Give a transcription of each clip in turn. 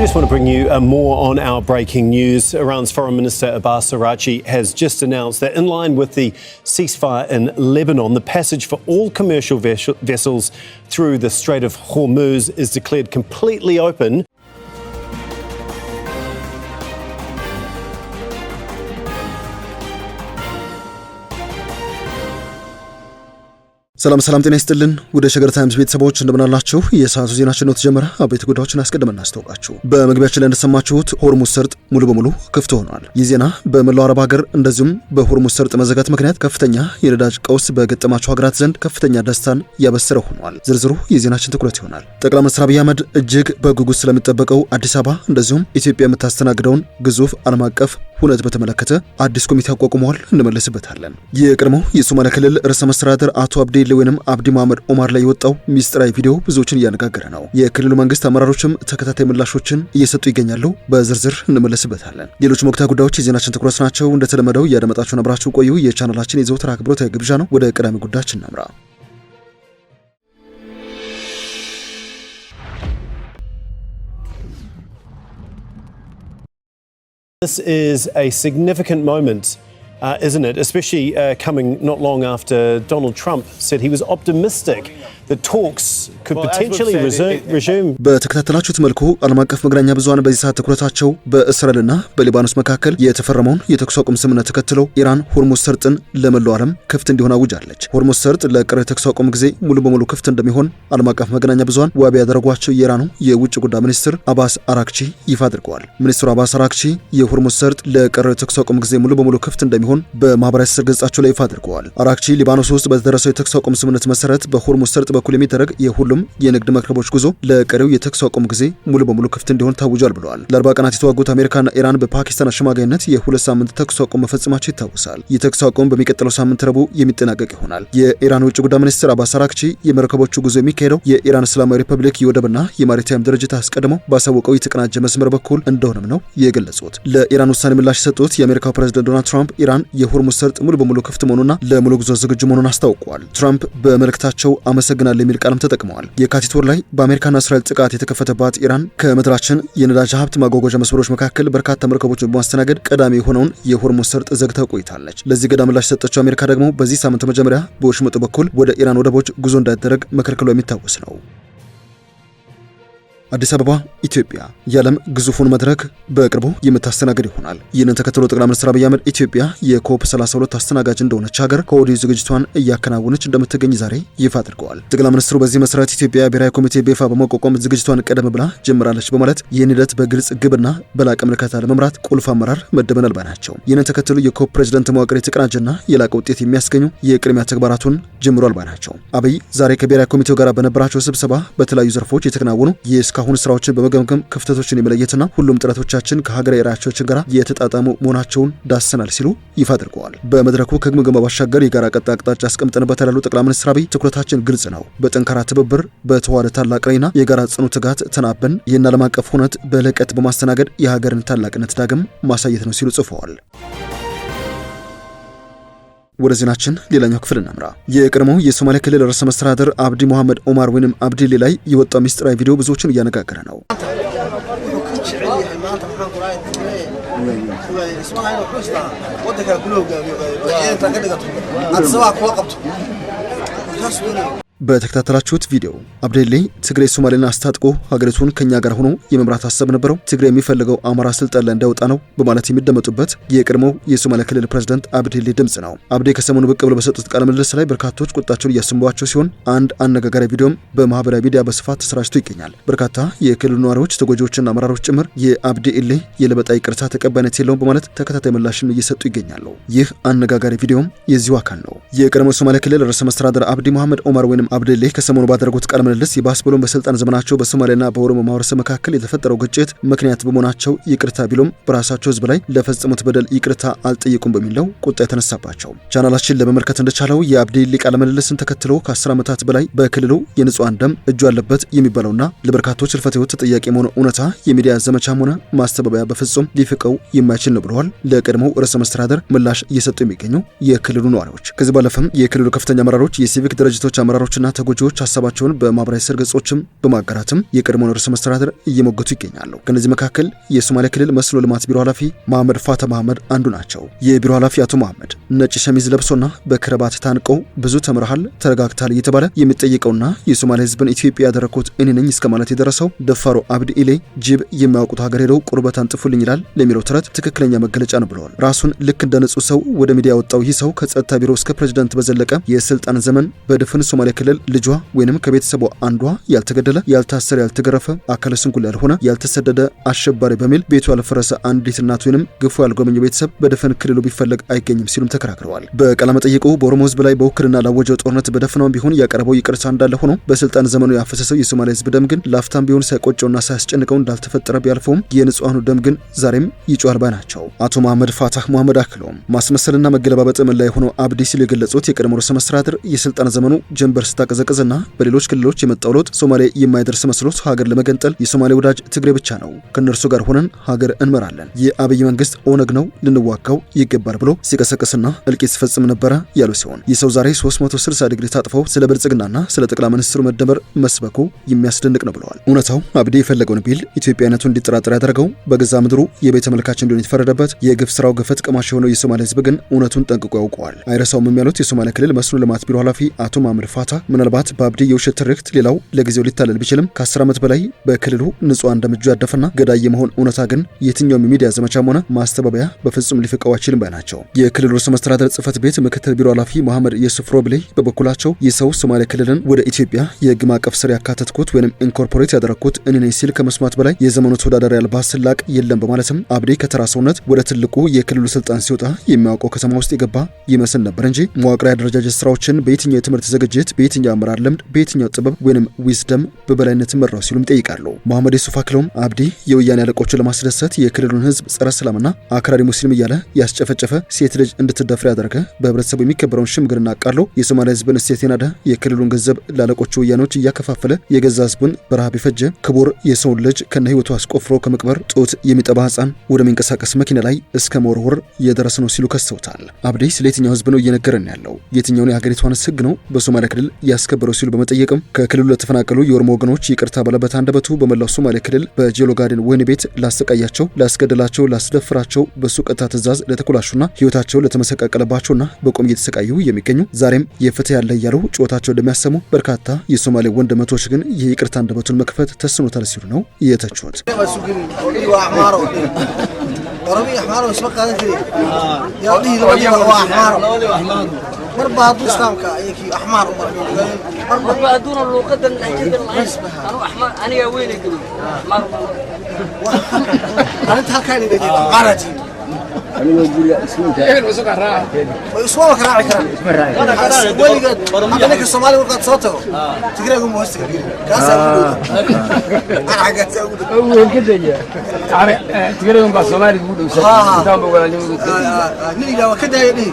We just want to bring you more on our breaking news. Iran's Foreign Minister Abbas Araghchi has just announced that in line with the ceasefire in Lebanon, the passage for all commercial vessels through the Strait of Hormuz is declared completely open. ሰላም ጤና ይስጥልን ወደ ሸገር ታይምስ ቤተሰቦች እንደምን አላችሁ? የሰዓቱ ዜናችን ነው ተጀመረ። አበይት ጉዳዮችን አስቀድመን እናስተዋውቃችሁ። በመግቢያችን ላይ እንደሰማችሁት ሆርሙዝ ሰርጥ ሙሉ በሙሉ ክፍት ሆኗል። ይህ ዜና በመላው አረብ ሀገር እንደዚሁም በሆርሙዝ ሰርጥ መዘጋት ምክንያት ከፍተኛ የነዳጅ ቀውስ በገጠማቸው ሀገራት ዘንድ ከፍተኛ ደስታን ያበሰረ ሆኗል። ዝርዝሩ የዜናችን ትኩረት ይሆናል። ጠቅላይ ሚኒስትር አብይ አህመድ እጅግ በጉጉት ስለሚጠበቀው አዲስ አበባ እንደዚሁም ኢትዮጵያ የምታስተናግደውን ግዙፍ ዓለም አቀፍ ሁነት በተመለከተ አዲስ ኮሚቴ አቋቁመዋል። እንመለስበታለን። የቀድሞው የሶማሊያ ክልል ርዕሰ መስተዳድር አቶ አብዲሌ ወይንም አብዲ መሐመድ ኦማር ላይ የወጣው ሚስጥራዊ ቪዲዮ ብዙዎችን እያነጋገረ ነው። የክልሉ መንግስት አመራሮችም ተከታታይ ምላሾችን እየሰጡ ይገኛሉ። በዝርዝር እንመለስበታለን። ሌሎች ወቅታዊ ጉዳዮች የዜናችን ትኩረት ናቸው። እንደተለመደው እያደመጣችሁ አብራችሁ ቆዩ። የቻናላችን የዘወትር አክብሮታዊ ግብዣ ነው። ወደ ቀዳሚ ጉዳያችን እናምራ። This is a significant moment, isn't it? Especially coming not long after Donald Trump said he was optimistic that talks could potentially resume. በተከታተላችሁት መልኩ ዓለም አቀፍ መገናኛ ብዙሃን በዚህ ሰዓት ትኩረታቸው በእስራኤልና በሊባኖስ መካከል የተፈረመውን የተኩስ አቁም ስምምነት ተከትሎ ኢራን ሆርሙዝ ሰርጥን ለመላው ዓለም ክፍት እንዲሆን አውጃለች። ሆርሙዝ ሰርጥ ለቀረ የተኩስ አቁም ጊዜ ሙሉ በሙሉ ክፍት እንደሚሆን ዓለም አቀፍ መገናኛ ብዙሃን ዋቢ ያደረጓቸው የኢራኑ የውጭ ጉዳይ ሚኒስትር አባስ አራክቺ ይፋ አድርገዋል። ሚኒስትሩ አባስ አራክቺ የሆርሙዝ ሰርጥ ለቀረ የተኩስ አቁም ጊዜ ሙሉ በሙሉ ክፍት እንደሚሆን በማህበራዊ ትስስር ገጻቸው ላይ ይፋ አድርገዋል። አራክቺ ሊባኖስ ውስጥ በተደረሰው የተኩስ አቁም ስምምነት መሰረት በሆርሙዝ ሰርጥ በኩል የሚደረግ የሁሉም የንግድ መርከቦች ጉዞ ለቀሪው የተኩስ አቁም ጊዜ ሙሉ በሙሉ ክፍት እንዲሆን ታውጇል ብለዋል። ለ40 ቀናት የተዋጉት አሜሪካና ኢራን በፓኪስታን አሸማጋይነት የሁለት ሳምንት ተኩስ አቁም መፈጸማቸው ይታወሳል። የተኩስ አቁም በሚቀጥለው ሳምንት ረቡዕ የሚጠናቀቅ ይሆናል። የኢራን ውጭ ጉዳይ ሚኒስትር አባስ አራክቺ የመርከቦቹ ጉዞ የሚካሄደው የኢራን እስላማዊ ሪፐብሊክ የወደብና የማሪታይም ድርጅት አስቀድሞ ባሳወቀው የተቀናጀ መስመር በኩል እንደሆነም ነው የገለጹት። ለኢራን ውሳኔ ምላሽ የሰጡት የአሜሪካው ፕሬዝዳንት ዶናልድ ትራምፕ ኢራን የሆርሙዝ ሰርጥ ሙሉ በሙሉ ክፍት መሆኑና ለሙሉ ጉዞ ዝግጁ መሆኑን አስታውቀዋል። ትራምፕ በመልእክታቸው አመሰግናለሁ የሚል ቃልም ተጠቅመዋል። የካቲት ወር ላይ በአሜሪካና እስራኤል ጥቃት የተከፈተባት ኢራን ከምድራችን የነዳጅ ሀብት ማጓጓዣ መስመሮች መካከል በርካታ መርከቦችን በማስተናገድ ቀዳሚ የሆነውን የሆርሙዝ ሰርጥ ዘግታ ቆይታለች። ለዚህ ገዳ ምላሽ የሰጠችው አሜሪካ ደግሞ በዚህ ሳምንት መጀመሪያ በወሽመጡ በኩል ወደ ኢራን ወደቦች ጉዞ እንዳይደረግ መከልከሏ የሚታወስ ነው። አዲስ አበባ ኢትዮጵያ የዓለም ግዙፉን መድረክ በቅርቡ የምታስተናግድ ይሆናል። ይህንን ተከትሎ ጠቅላይ ሚኒስትር አብይ አህመድ ኢትዮጵያ የኮፕ 32 አስተናጋጅ እንደሆነች ሀገር ከወዲሁ ዝግጅቷን እያከናወነች እንደምትገኝ ዛሬ ይፋ አድርገዋል። ጠቅላይ ሚኒስትሩ በዚህ መሰረት ኢትዮጵያ ብሔራዊ ኮሚቴ በይፋ በማቋቋም ዝግጅቷን ቀደም ብላ ጀምራለች በማለት ይህን ሂደት በግልጽ ግብና በላቀ ምልከታ ለመምራት ቁልፍ አመራር መደበናል ባይ ናቸው። ይህንን ተከትሎ የኮፕ ፕሬዝዳንት መዋቅር የተቀናጀና የላቀ ውጤት የሚያስገኙ የቅድሚያ ተግባራቱን ጀምሯል ባይ ናቸው። አብይ ዛሬ ከብሔራዊ ኮሚቴው ጋር በነበራቸው ስብሰባ በተለያዩ ዘርፎች የተከናወኑ አሁን ስራዎችን በመገምገም ክፍተቶችን የመለየትና ሁሉም ጥረቶቻችን ከሀገራዊ ራዕዮቻችን ጋር የተጣጣሙ መሆናቸውን ዳሰናል ሲሉ ይፋ አድርገዋል። በመድረኩ ከግምገማ ባሻገር የጋራ ቀጣይ አቅጣጫ አስቀምጠንበታል ያሉት ጠቅላይ ሚኒስትር አብይ ትኩረታችን ግልጽ ነው፣ በጠንካራ ትብብር በተዋሃደ ታላቅ ራዕይና የጋራ ጽኑ ትጋት ተናበን ይህን ዓለም አቀፍ ሁነት በልቀት በማስተናገድ የሀገርን ታላቅነት ዳግም ማሳየት ነው ሲሉ ጽፈዋል። ወደ ዜናችን ሌላኛው ክፍል እናምራ። የቀድሞው የሶማሊያ ክልል ርዕሰ መስተዳድር አብዲ መሐመድ ኦማር ወይንም አብዲሌ ላይ የወጣው ሚስጥራዊ ቪዲዮ ብዙዎችን እያነጋገረ ነው። በተከታተላችሁት ቪዲዮ አብዲሌ ትግራይ ሶማሌን አስታጥቆ ሀገሪቱን ከኛ ጋር ሆኖ የመምራት ሐሳብ ነበረው፣ ትግራይ የሚፈልገው አማራ ስልጣን ላይ እንዳይወጣ ነው በማለት የሚደመጡበት የቀድሞው የሶማሊያ ክልል ፕሬዝዳንት አብዲሌ ድምጽ ነው። አብዲ ከሰሞኑ ብቅ ብለው በሰጡት ቃለ ምልልስ ላይ በርካቶች ቁጣቸውን እያሰሙባቸው ሲሆን አንድ አነጋጋሪ ቪዲዮም በማህበራዊ ሚዲያ በስፋት ተሰራጭቶ ይገኛል። በርካታ የክልሉ ነዋሪዎች፣ ተጎጂዎችና አመራሮች ጭምር የአብዲሌ የለበጣ ይቅርታ ተቀባይነት የለውም በማለት ተከታታይ ምላሽን እየሰጡ ይገኛሉ። ይህ አነጋጋሪ ቪዲዮም የዚሁ አካል ነው። የቀድሞው ሶማሊያ ክልል ርዕሰ መስተዳድር አብዲ መሐመድ ኦማር ወይንም አብዲሌ ከሰሞኑ ባደረጉት ቃለ ምልልስ ይባስ ብሎም በስልጣን ዘመናቸው በሶማሊያና በኦሮሞ ማህበረሰብ መካከል የተፈጠረው ግጭት ምክንያት በመሆናቸው ይቅርታ ቢሉም በራሳቸው ህዝብ ላይ ለፈጸሙት በደል ይቅርታ አልጠየቁም በሚል ነው ቁጣ የተነሳባቸው። ቻናላችን ለመመልከት እንደቻለው የአብዲሌ ቃለ ምልልስን ተከትሎ ከ10 ዓመታት በላይ በክልሉ የንጹሃን ደም እጁ አለበት የሚባለውና ለበርካቶች ህልፈተ ህይወት ተጠያቂ የሆነ እውነታ የሚዲያ ዘመቻም ሆነ ማስተባበያ በፍጹም ሊፍቀው የማይችል ነው ብለዋል። ለቀድሞው ርዕሰ መስተዳድር ምላሽ እየሰጡ የሚገኙ የክልሉ ነዋሪዎች ከዚህ ባለፈም የክልሉ ከፍተኛ አመራሮች፣ የሲቪክ ድርጅቶች አመራሮች ተጎጂዎችና ተጎጂዎች ሀሳባቸውን በማህበራዊ ስር ገጾችም በማጋራትም የቀድሞውን ርዕሰ መስተዳድር እየሞገቱ ይገኛሉ። ከነዚህ መካከል የሶማሌ ክልል መስኖ ልማት ቢሮ ኃላፊ መሐመድ ፋታ መሐመድ አንዱ ናቸው። የቢሮ ኃላፊ አቶ መሐመድ ነጭ ሸሚዝ ለብሶና በክረባት ታንቀው ብዙ ተምረሃል፣ ተረጋግታል እየተባለ የሚጠይቀውና የሶማሌ ህዝብን ኢትዮጵያ ያደረኩት እኔ ነኝ እስከ ማለት የደረሰው ደፋሩ አብዲ ኢሌ ጅብ የሚያውቁት ሀገር ሄደው ቁርበት አንጥፉልኝ ይላል ለሚለው ተረት ትክክለኛ መገለጫ ነው ብለዋል። ራሱን ልክ እንደ ንጹህ ሰው ወደ ሚዲያ ያወጣው ይህ ሰው ከጸጥታ ቢሮ እስከ ፕሬዝዳንት በዘለቀ የስልጣን ዘመን በድፍን ሶማሌ ክልል ልጇ ወይንም ከቤተሰቧ አንዷ ያልተገደለ፣ ያልታሰረ፣ ያልተገረፈ፣ አካለ ስንኩል ያልሆነ፣ ያልተሰደደ አሸባሪ በሚል ቤቱ ያልፈረሰ አንዲት እናት ወይንም ግፉ ያልጎበኘ ቤተሰብ በድፍን ክልሉ ቢፈለግ አይገኝም ሲሉም ተከራክረዋል። በቃለ መጠይቁ በኦሮሞ ህዝብ ላይ በውክልና ላወጀው ጦርነት በደፍናውም ቢሆን ያቀረበው ይቅርታ እንዳለ ሆኖ በስልጣን ዘመኑ ያፈሰሰው የሶማሌ ህዝብ ደም ግን ላፍታም ቢሆን ሳይቆጨውና ሳያስጨንቀው እንዳልተፈጠረ ቢያልፈውም የንጹሃኑ ደም ግን ዛሬም ይጮሃል ባይ ናቸው። አቶ መሐመድ ፋታህ መሐመድ አክለውም ማስመሰልና መገለባበጥ ላይ ሆኖ አብዲ ሲሉ የገለጹት የቀድሞ ርዕሰ መስተዳድር የስልጣን ዘመኑ ጀንበር ስታቀዘቅዝና በሌሎች ክልሎች የመጣው ለውጥ ሶማሌ የማይደርስ መስሎት ሀገር ለመገንጠል የሶማሌ ወዳጅ ትግሬ ብቻ ነው፣ ከነርሱ ጋር ሆነን ሀገር እንመራለን፣ የአብይ መንግስት ኦነግ ነው፣ ልንዋጋው ይገባል ብሎ ሲቀሰቅስና እልቂት ሲፈጽም ነበረ ያሉ ሲሆን ይህ ሰው ዛሬ 360 ዲግሪ ታጥፈው ስለ ብልጽግናና ስለ ጠቅላይ ሚኒስትሩ መደመር መስበኩ የሚያስደንቅ ነው ብለዋል። እውነታው አብዲ የፈለገውን ቢል ኢትዮጵያነቱ እንዲጠራጠር ያደረገው በገዛ ምድሩ የቤተ መልካች እንዲሆን የተፈረደበት የግፍ ስራው ገፈት ቀማሽ የሆነው የሶማሌ ህዝብ ግን እውነቱን ጠንቅቆ ያውቀዋል። አይረሳውም ያሉት የሶማሌ ክልል መስኖ ልማት ቢሮ ኃላፊ አቶ መሐመድ ፋታ ምናልባት በአብዲ የውሸት ትርክት ሌላው ለጊዜው ሊታለል ቢችልም ከ10 ዓመት በላይ በክልሉ ንጹሃን እንደምጁ ያደፈና ገዳይ የመሆን እውነታ ግን የትኛውም የሚዲያ ዘመቻም ሆነ ማስተባበያ በፍጹም ሊፈቀው አይችልም ባይ ናቸው። የክልሉ ርዕሰ መስተዳድር ጽህፈት ቤት ምክትል ቢሮ ኃላፊ መሐመድ የሱፍ ሮብሌ በበኩላቸው ይህ ሰው ሶማሌ ክልልን ወደ ኢትዮጵያ የህግ ማዕቀፍ ስር ያካተትኩት ወይንም ኢንኮርፖሬት ያደረኩት እኔ ነኝ ሲል ከመስማት በላይ የዘመኑ ተወዳዳሪ አልባ ስላቅ የለም በማለትም አብዲ ከተራ ሰውነት ወደ ትልቁ የክልሉ ስልጣን ሲወጣ የሚያውቀው ከተማ ውስጥ የገባ ይመስል ነበር እንጂ መዋቅራዊ አደረጃጀት ስራዎችን በየትኛው የትምህርት ዝግጅት፣ በየትኛው አመራር ልምድ፣ በየትኛው ጥበብ ወይንም ዊዝደም በበላይነት መራው ሲሉም ጠይቃሉ። መሐመድ የሱፍ አክለውም አብዲ የወያኔ አለቆችን ለማስደሰት የክልሉን ህዝብ ጸረ ሰላምና አክራሪ ሙስሊም እያለ ያስጨፈጨፈ፣ ሴት ልጅ እንድትደፍር ያደረገ፣ በህብረተሰቡ የሚከበረውን ሽምግልና አቃሎ የሶማሌ ህዝብን እሴት የናደ፣ የክልሉን ገንዘብ ላለቆቹ ወያኖች እያከፋፈለ የገዛ ህዝቡን በረሃብ የፈጀ፣ ክቡር የሰውን ልጅ ከነ ህይወቱ አስቆፍሮ ከመቅበር ጡት የሚጠባ ህፃን ወደሚንቀሳቀስ መኪና ላይ እስከ መወርወር የደረሰ ነው ሲሉ ከሰውታል። አብዲ ስለ የትኛው ህዝብ ነው እየነገረን ያለው? የትኛውን የሀገሪቷን ህግ ነው በሶማሌ ክልል ያስከበረው ሲሉ በመጠየቅም ከክልሉ ለተፈናቀሉ የኦሮሞ ወገኖች ይቅርታ ባለበት አንደበቱ በመላው ሶማሌ ክልል በጄሎ ጋርደን ወህኒ ቤት ላሰቃያቸው፣ ላስገደላቸው፣ ላስደፍራቸው በሱ ቀጥታ ትእዛዝ ለተኮላሹና ህይወታቸው ለተመሰቃቀለባቸውና በቆም እየተሰቃዩ የሚገኙ ዛሬም የፍትህ ያለ እያሉ ጩኸታቸው እንደሚያሰሙ በርካታ የሶማሌ ወንድመቶች ግን የይቅርታ አንደበቱን መክፈት ተስኖታል ሲሉ ነው የተቹት። ورمي أحمر وسبق هذا كذي يعطيه أحمر مربى هدو إسلام كأيكي أحمر مربى هدون اللوقة الأجد أنا أحمر أنا يا ويني كذي أنا تهكاني كذي قارتي أنا أقول يا اسمه إيه وسوق الراعي وسوق الراعي كلام ولي قد أنا كالصومالي ورقة صوته تقرأهم موسيقى كاسة أنا حاجة أقول أول كده يا تقرأهم بالصومالي يقولوا كتابه ولا يقولوا نيجا وكده يدي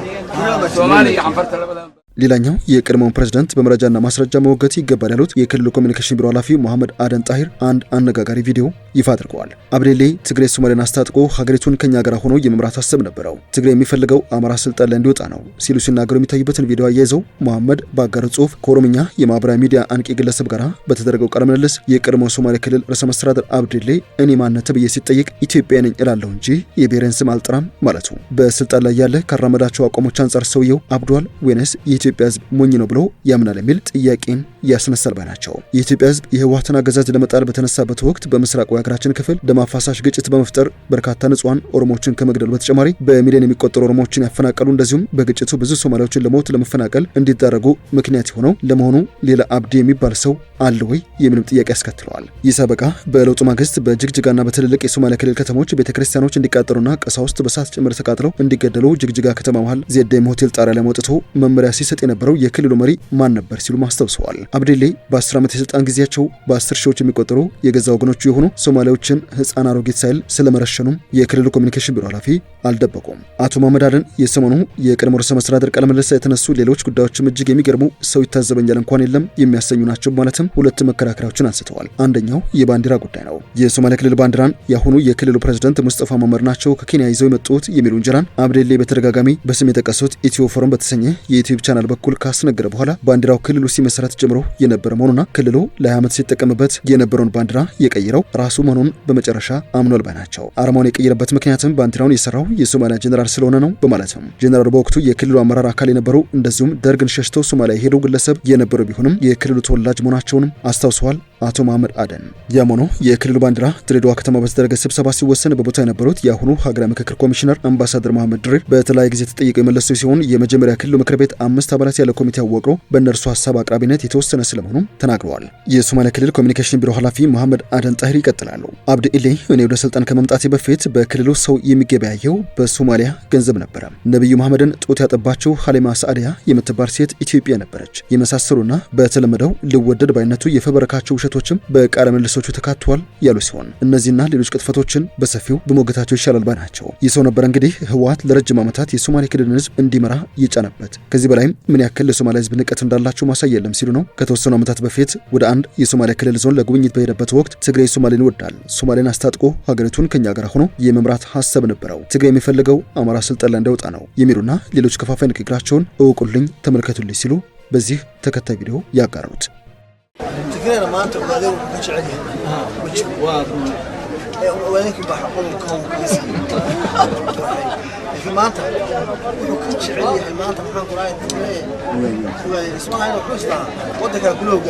الصومالي عفرت البلد ሌላኛው የቀድሞውን ፕሬዝዳንት በመረጃና ማስረጃ መወገት ይገባል ያሉት የክልሉ ኮሚኒኬሽን ቢሮ ኃላፊ መሐመድ አደን ጣሂር አንድ አነጋጋሪ ቪዲዮ ይፋ አድርገዋል። አብዴሌ ትግሬ ሶማሌን አስታጥቆ ሀገሪቱን ከኛ ጋር ሆኖ የመምራት ሀሳብ ነበረው፣ ትግሬ የሚፈልገው አማራ ስልጣን ላይ እንዲወጣ ነው ሲሉ ሲናገሩ የሚታዩበትን ቪዲዮ አያይዘው መሐመድ ባጋሩ ጽሁፍ ከኦሮምኛ የማህበራዊ ሚዲያ አንቂ ግለሰብ ጋር በተደረገው ቃለ ምልልስ የቀድሞው ሶማሌ ክልል ርዕሰ መስተዳድር አብዴሌ እኔ ማንነት ብዬ ሲጠይቅ ኢትዮጵያ ነኝ እላለሁ እንጂ የብሔርን ስም አልጠራም ማለቱ በስልጣን ላይ ያለ ካራመዳቸው አቋሞች አንጻር ሰውየው አብዷል ወይንስ የኢትዮጵያ ህዝብ ሞኝ ነው ብሎ ያምናል የሚል ጥያቄን ያስነሳል ባይ ናቸው። የኢትዮጵያ ህዝብ የህወሓትን አገዛዝ ለመጣል በተነሳበት ወቅት በምስራቁ የሀገራችን ክፍል ደም አፋሳሽ ግጭት በመፍጠር በርካታ ንጹሃን ኦሮሞዎችን ከመግደሉ በተጨማሪ በሚሊዮን የሚቆጠሩ ኦሮሞዎችን ያፈናቀሉ እንደዚሁም በግጭቱ ብዙ ሶማሌዎችን ለሞት ለመፈናቀል እንዲዳረጉ ምክንያት የሆነው ለመሆኑ ሌላ አብዲ የሚባል ሰው አለ ወይ የሚልም ጥያቄ ያስከትለዋል። ይህ ሰበቃ በለውጡ ማግስት በጅግጅጋና በትልልቅ የሶማሌ ክልል ከተሞች ቤተክርስቲያኖች እንዲቃጠሉና ቀሳውስት በሳት ጭምር ተቃጥለው እንዲገደሉ ጅግጅጋ ከተማ መሃል ዜዴም ሆቴል ጣሪያ ላይ ወጥቶ መመሪያ ሲሰጥ የነበረው የክልሉ መሪ ማን ነበር ሲሉ ማስታውሰዋል። አብዴሌ በ10 ዓመት የስልጣን ጊዜያቸው በ10 ሺዎች የሚቆጠሩ የገዛ ወገኖቹ የሆኑ ሶማሌዎችን ህፃን አሮጊት ሳይል ስለመረሸኑም የክልሉ ኮሚኒኬሽን ቢሮ ኃላፊ አልደበቁም። አቶ መሐመድ አደን የሰሞኑ የቀድሞ ርዕሰ መስተዳድር ቃለ ምልልስ የተነሱ ሌሎች ጉዳዮችም እጅግ የሚገርሙ ሰው ይታዘበኛል እንኳን የለም የሚያሰኙ ናቸው ማለትም ሁለት መከራከሪያዎችን አንስተዋል። አንደኛው የባንዲራ ጉዳይ ነው። የሶማሌ ክልል ባንዲራን ያሁኑ የክልሉ ፕሬዝዳንት ሙስጠፋ መሐመድ ናቸው ከኬንያ ይዘው የመጡት የሚሉ እንጀራን አብዴሌ በተደጋጋሚ በስም የጠቀሱት ኢትዮ ፎረም በተሰኘ የዩቲዩብ ቻናል በኩል ካስነገረ በኋላ ባንዲራው ክልሉ ሲመሰረት ጀምሮ የነበረ መሆኑና ክልሉ ለ20 ዓመት ሲጠቀምበት የነበረውን ባንዲራ የቀየረው ራሱ መሆኑን በመጨረሻ አምኗል ባይ ናቸው። አርማውን የቀየረበት ምክንያትም ባንዲራውን የሰራው የሶማሊያ ጀነራል ስለሆነ ነው በማለትም ጀነራሉ በወቅቱ የክልሉ አመራር አካል የነበሩ እንደዚሁም ደርግን ሸሽተው ሶማሊያ የሄዱ ግለሰብ የነበሩ ቢሆንም የክልሉ ተወላጅ መሆናቸውንም አስታውሰዋል አቶ መሐመድ አደን። ያም ሆኖ የክልሉ ባንዲራ ድሬዳዋ ከተማ በተደረገ ስብሰባ ሲወሰን በቦታ የነበሩት የአሁኑ ሀገራዊ ምክክር ኮሚሽነር አምባሳደር መሐመድ ድሪር በተለያየ ጊዜ ተጠይቀው የመለሱ ሲሆን የመጀመሪያ ክልሉ ምክር ቤት 5 አባላት ያለ ኮሚቴ አዋቅሮ በእነርሱ ሀሳብ አቅራቢነት የተወሰነ ስለመሆኑም ተናግረዋል። የሶማሊያ ክልል ኮሚኒኬሽን ቢሮ ኃላፊ መሐመድ አደን ጣሂር ይቀጥላሉ። አብዲ ኢሌ እኔ ወደ ስልጣን ከመምጣቴ በፊት በክልሉ ሰው የሚገበያየው በሶማሊያ ገንዘብ ነበረ። ነብዩ መሐመድን ጡት ያጠባቸው ሀሊማ ሳዕዲያ የምትባል ሴት ኢትዮጵያ ነበረች። የመሳሰሉና በተለመደው ልወደድ ባይነቱ የፈበረካቸው ውሸቶችም በቃለ መልሶቹ ተካተዋል ያሉ ሲሆን እነዚህና ሌሎች ቅጥፈቶችን በሰፊው በሞገታቸው ይሻላል ባይ ናቸው። ይህ ሰው ነበር እንግዲህ ህወሓት ለረጅም ዓመታት የሶማሌ ክልልን ህዝብ እንዲመራ ይጫነበት። ከዚህ በላይም ምን ያክል ለሶማሊያ ህዝብ ንቀት እንዳላቸው ማሳያ የለም ሲሉ ነው ከተወሰኑ ዓመታት በፊት ወደ አንድ የሶማሊያ ክልል ዞን ለጉብኝት በሄደበት ወቅት ትግራይ ሶማሌን ይወዳል፣ ሶማሌን አስታጥቆ ሀገሪቱን ከኛ ጋር ሆኖ የመምራት ሀሳብ ነበረው፣ ትግራይ የሚፈልገው አማራ ስልጣን ላይ እንዳይወጣ ነው የሚሉና ሌሎች ከፋፋይ ንግግራቸውን እውቁልኝ ተመልከቱልኝ ሲሉ በዚህ ተከታይ ቪዲዮ ያጋሩት تقريبا ما انت وهذا وجه عليه ولكن بحقول الكون كيسي لكن ما انت وجه عليه ما انت محن قرايه تقريبا اسمها هنا وحوسها ودك كلوب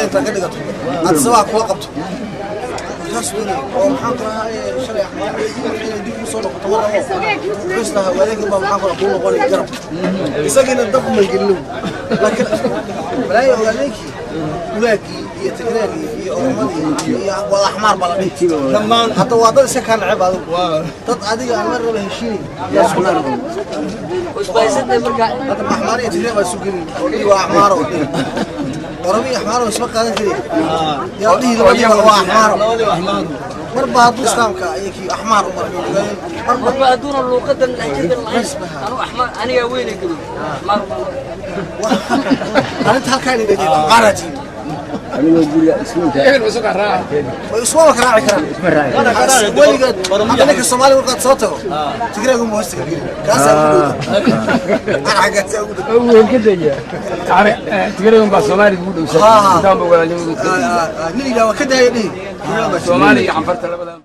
انت قدقت انت سواك وقفت تسويني ومحن قرايه شرع دي وصوله تمره حوسها ولكن ما محن قرايه كله قولي جرب يسقين الضغط ما يقلوا لكن لا يوليك ولاكي هي تقريبا هي أورمدي هي والأحمر بلدي حتى واضح سكان عباد تط عادي أنا مرة بهشيني يا سكان وش بيصير مرجع هذا أحمر يتجرب السكري هو أحمر ودي ورمي أحمر واسمه كذا كذي يا ودي هو أحمر مربى دوستام كأيك أحمر مربى دون اللوقة الأجد أنا أحمر أنا يا ويني كذي أنا تهكاني بدي قارتي أنا أقول يا اسمه إيه وسوق الراعي وسوق الراعي كلام أنا ولي قد أنا كالصومالي وقت صوته تقرأ يقول موسى كبير كاسة أنا حاجات أقول هو كده يا تقرأ يقول بالصومالي تقول ها دام بقول عليه نيجي لو كده يدي الصومالي عفرت له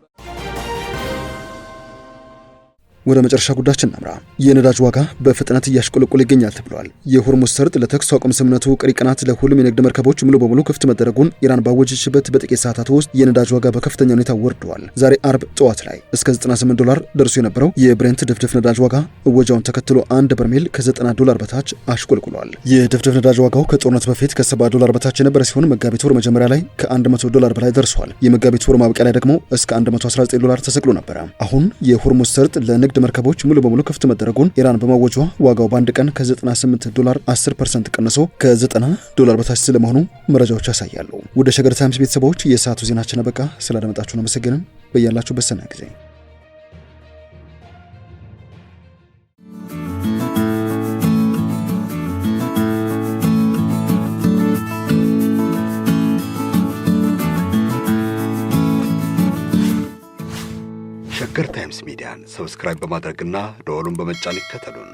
ወደ መጨረሻ ጉዳያችን እናምራ። የነዳጅ ዋጋ በፍጥነት እያሽቆለቆለ ይገኛል ተብሏል። የሆርሙዝ ሰርጥ ለተኩስ አቁም ስምምነቱ ቀሪ ቀናት ለሁሉም የንግድ መርከቦች ሙሉ በሙሉ ክፍት መደረጉን ኢራን ባወጀችበት በጥቂት ሰዓታት ውስጥ የነዳጅ ዋጋ በከፍተኛ ሁኔታ ወርዷል። ዛሬ አርብ ጠዋት ላይ እስከ $98 ደርሶ የነበረው የብሬንት ድፍድፍ ነዳጅ ዋጋ እወጃውን ተከትሎ አንድ በርሜል ከ$90 በታች አሽቆልቁሏል። የድፍድፍ ነዳጅ ዋጋው ከጦርነት በፊት ከ$70 በታች የነበረ ሲሆን መጋቢት ወር መጀመሪያ ላይ ከ$100 በላይ ደርሷል። የመጋቢት ወር ማብቂያ ላይ ደግሞ እስከ $119 ተሰቅሎ ነበር። አሁን የሆርሙዝ ሰርጥ ለንግድ መርከቦች ሙሉ በሙሉ ክፍት መደረጉን ኢራን በማወጇ ዋጋው በአንድ ቀን ከ$98 10% ቀንሶ ከ$90 በታች ስለመሆኑ መረጃዎች ያሳያሉ። ወደ ሸገር ታይምስ ቤተሰቦች የሰዓቱ ዜናችን አበቃ። ስላደመጣችሁን አመሰግነን። በያላችሁበት ሰናይ ጊዜ ሸገር ታይምስ ሚዲያን ሰብስክራይብ በማድረግና ደወሉን በመጫን ይከተሉን።